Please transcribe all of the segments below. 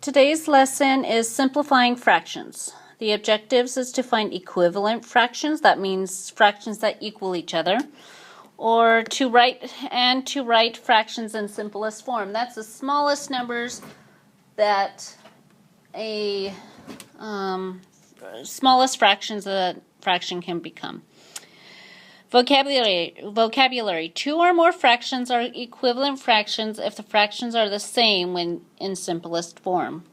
Today's lesson is simplifying fractions. The objectives is to find equivalent fractions, that means fractions that equal each other, or to write fractions in simplest form. That's the smallest numbers that smallest fractions a fraction can become. Vocabulary. Two or more fractions are equivalent fractions if the fractions are the same when in simplest form.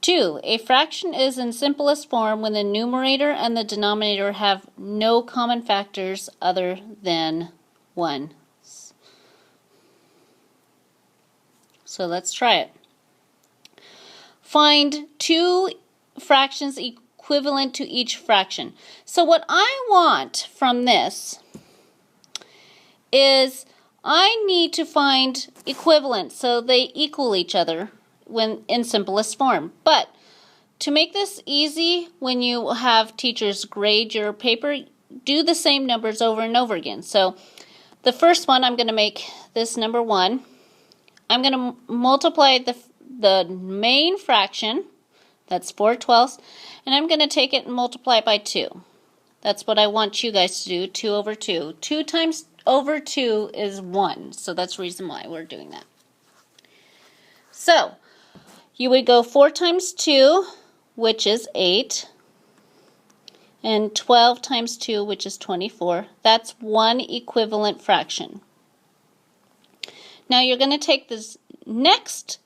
2. A fraction is in simplest form when the numerator and the denominator have no common factors other than 1. So let's try it. Find two fractions equivalent to each fraction. So what I want from this is I need to find equivalent so they equal each other when in simplest form. But to make this easy, when you have teachers grade your paper, do the same numbers over and over again. So the first one, I'm going to make this number 1. I'm going to multiply the main fraction, that's 4/12, and I'm going to take it and multiply it by 2. That's what I want you guys to do, 2 over 2. 2 times over 2 is 1, so that's the reason why we're doing that. So, you would go 4 times 2, which is 8, and 12 times 2, which is 24. That's one equivalent fraction. Now you're going to take this next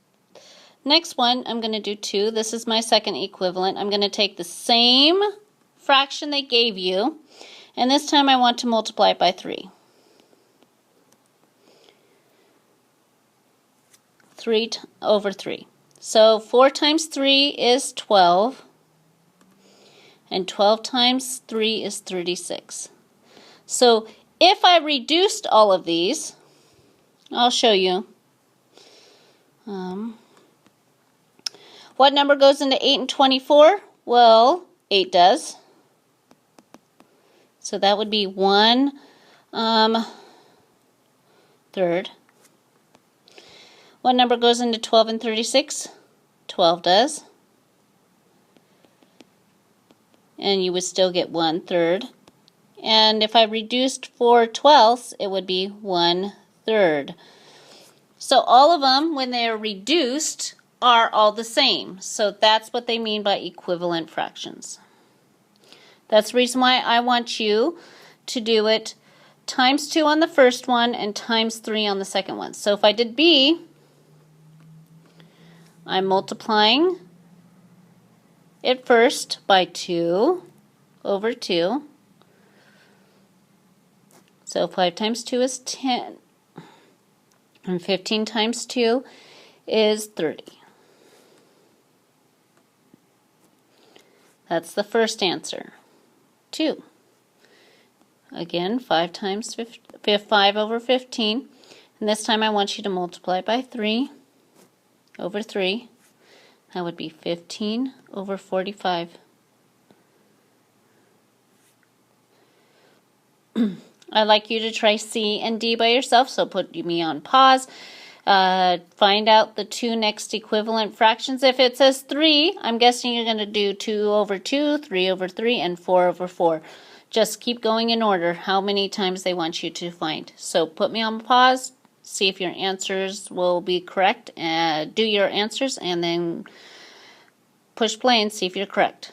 one, I'm going to do 2. This is my second equivalent. I'm going to take the same fraction they gave you, and this time I want to multiply it by 3. 3 over 3. So 4 times 3 is 12, and 12 times 3 is 36. So if I reduced all of these, I'll show you. What number goes into 8 and 24? Well, 8 does. So that would be 1 third. What number goes into 12 and 36? 12 does. And you would still get 1 third. And if I reduced 4/12, it would be 1 third. So all of them, when they are reduced, are all the same. So that's what they mean by equivalent fractions. That's the reason why I want you to do it times 2 on the first one and times 3 on the second one. So if I did B, I'm multiplying it first by 2 over 2. So 5 times 2 is 10. And 15 times 2 is 30. That's the first answer. 2. Again, 5 times 5 over 15. And this time I want you to multiply by 3 over 3. That would be 15 over 45. I'd like you to try C and D by yourself, so put me on pause. Find out the two next equivalent fractions. If it says 3, I'm guessing you're going to do 2 over 2, 3 over 3, and 4 over 4. Just keep going in order how many times they want you to find. So put me on pause, see if your answers will be correct, do your answers, and then push play and see if you're correct.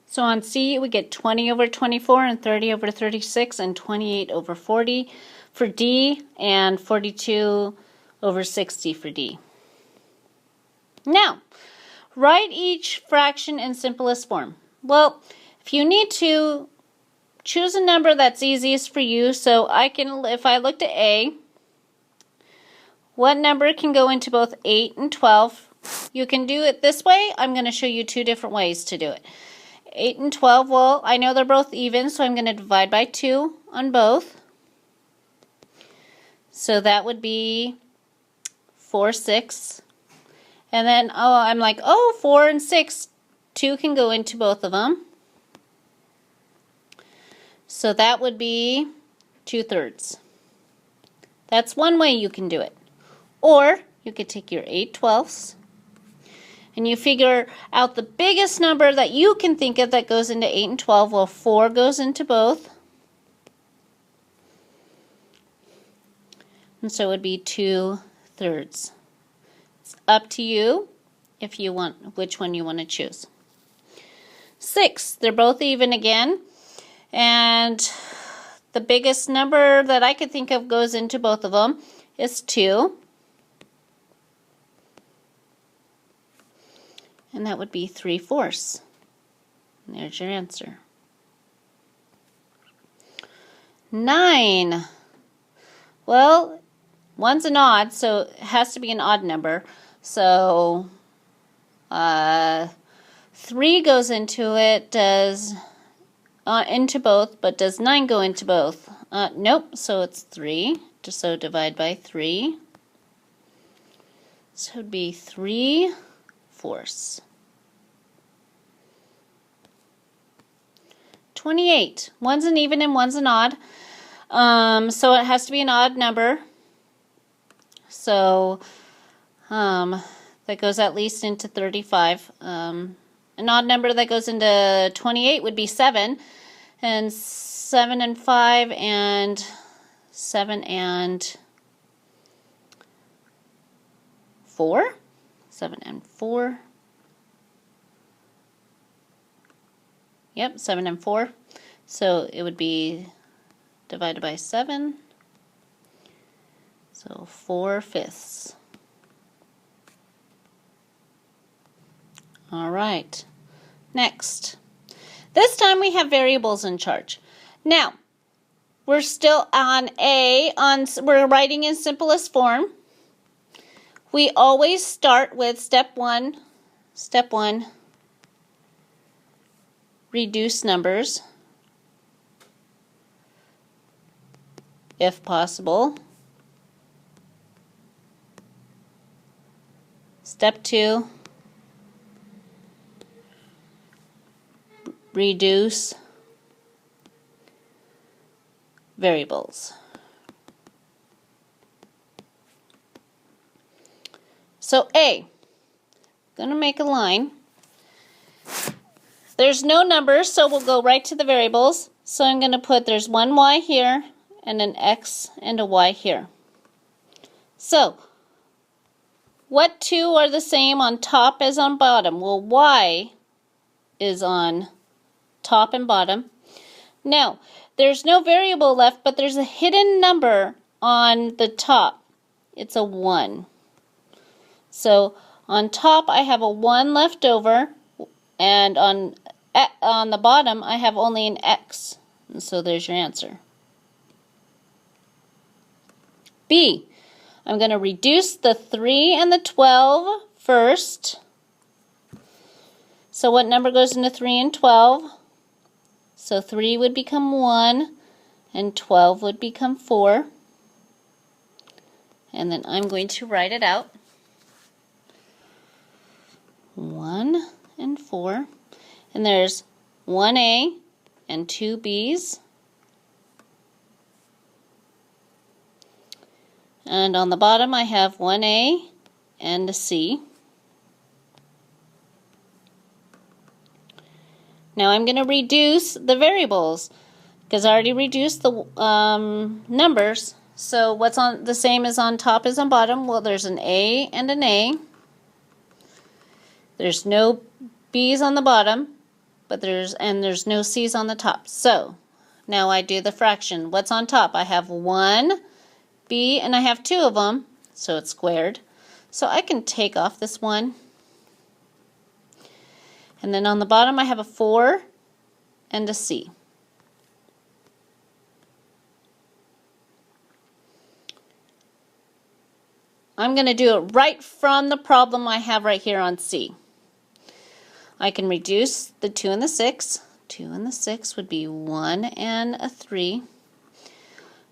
So on C, we get 20 over 24 and 30 over 36 and 28 over 40 for D and 42 over 60 for D. Now, write each fraction in simplest form. Well, if you need to, choose a number that's easiest for you. So if I looked at A, what number can go into both 8 and 12? You can do it this way. I'm going to show you 2 different ways to do it. 8 and 12, well, I know they're both even, so I'm going to divide by 2 on both. So that would be 4, 6. And then, I'm like, 4 and 6, 2 can go into both of them. So that would be 2/3. That's one way you can do it. Or you could take your 8/12 and you figure out the biggest number that you can think of that goes into 8 and 12. Well, 4 goes into both. And so it would be 2/3. It's up to you if you want which one you want to choose. 6, they're both even again. And the biggest number that I could think of goes into both of them is 2. And that would be 3/4. And there's your answer. 9. Well, one's an odd, so it has to be an odd number. So 3 goes into it, does into both, but does 9 go into both? Nope, so it's 3. So divide by 3. So it would be 3/4. 28. One's an even and one's an odd. So it has to be an odd number. So that goes at least into 35. An odd number that goes into 28 would be 7. And 7 and 5 and 7 and 4. 7 and 4. Yep, 7 and 4. So it would be divided by 7. So 4/5. All right. Next. This time we have variables in charge. Now, we're still on A. We're writing in simplest form. We always start with step 1. Step 1. Reduce numbers, if possible. Step 2, reduce variables. So A, I'm going to make a line. There's no numbers, so we'll go right to the variables. So I'm going to put there's one y here and an x and a y here. So what two are the same on top as on bottom? Well, y is on top and bottom. Now, there's no variable left, but there's a hidden number on the top. It's a 1. So on top I have a 1 left over, and on the bottom I have only an x. And so there's your answer. B, I'm going to reduce the 3 and the 12 first. So what number goes into 3 and 12? So 3 would become 1 and 12 would become 4. And then I'm going to write it out. 1 and 4. And there's 1a and 2 b's. And on the bottom I have 1a and a c. Now I'm going to reduce the variables because I already reduced the numbers. So what's on the same as on top as on bottom? Well, there's an a and an a. There's no b's on the bottom, but there's no c's on the top. So now I do the fraction. What's on top? I have 1 b and I have 2 of them, so it's squared. So I can take off this 1. And then on the bottom I have a 4 and a c. I'm going to do it right from the problem I have right here on C. I can reduce the 2 and the 6. 2 and the 6 would be 1 and a 3.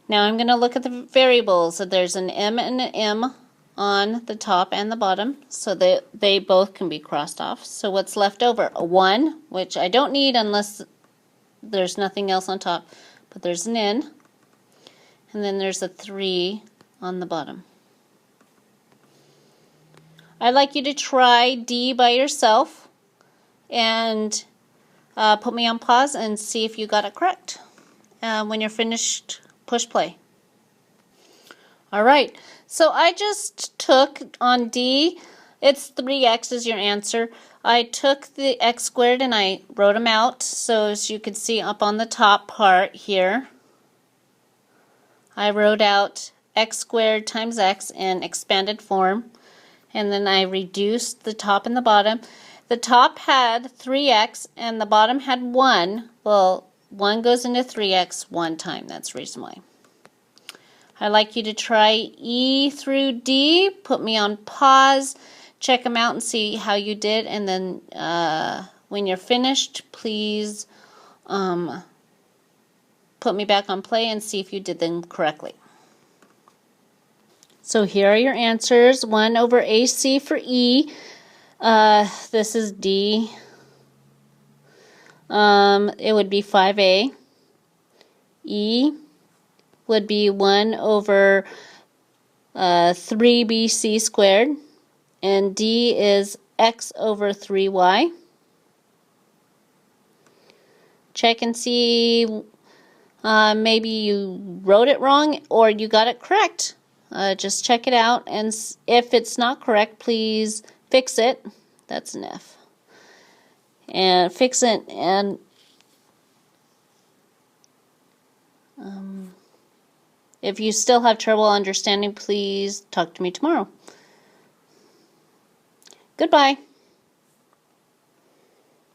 Now I'm going to look at the variables. So there's an m and an m on the top and the bottom, so they both can be crossed off. So what's left over? A 1, which I don't need unless there's nothing else on top, but there's an n, and then there's a 3 on the bottom. I'd like you to try D by yourself and put me on pause and see if you got it correct. When you're finished, push play. Alright, so I just took on D, it's 3x is your answer. I took the x squared and I wrote them out, so as you can see up on the top part here, I wrote out x squared times x in expanded form, and then I reduced the top and the bottom. The top had 3x and the bottom had 1. Well, 1 goes into 3x one time, that's the reason why. I'd like you to try E through D, put me on pause, check them out and see how you did, and then when you're finished, please put me back on play and see if you did them correctly. So here are your answers. 1 over AC for E. This is D. It would be 5A. E would be 1 over 3BC squared. And D is x over 3y. Check and see, maybe you wrote it wrong or you got it correct. Just check it out, and if it's not correct, please fix it. That's an F. And fix it, and if you still have trouble understanding, please talk to me tomorrow. Goodbye.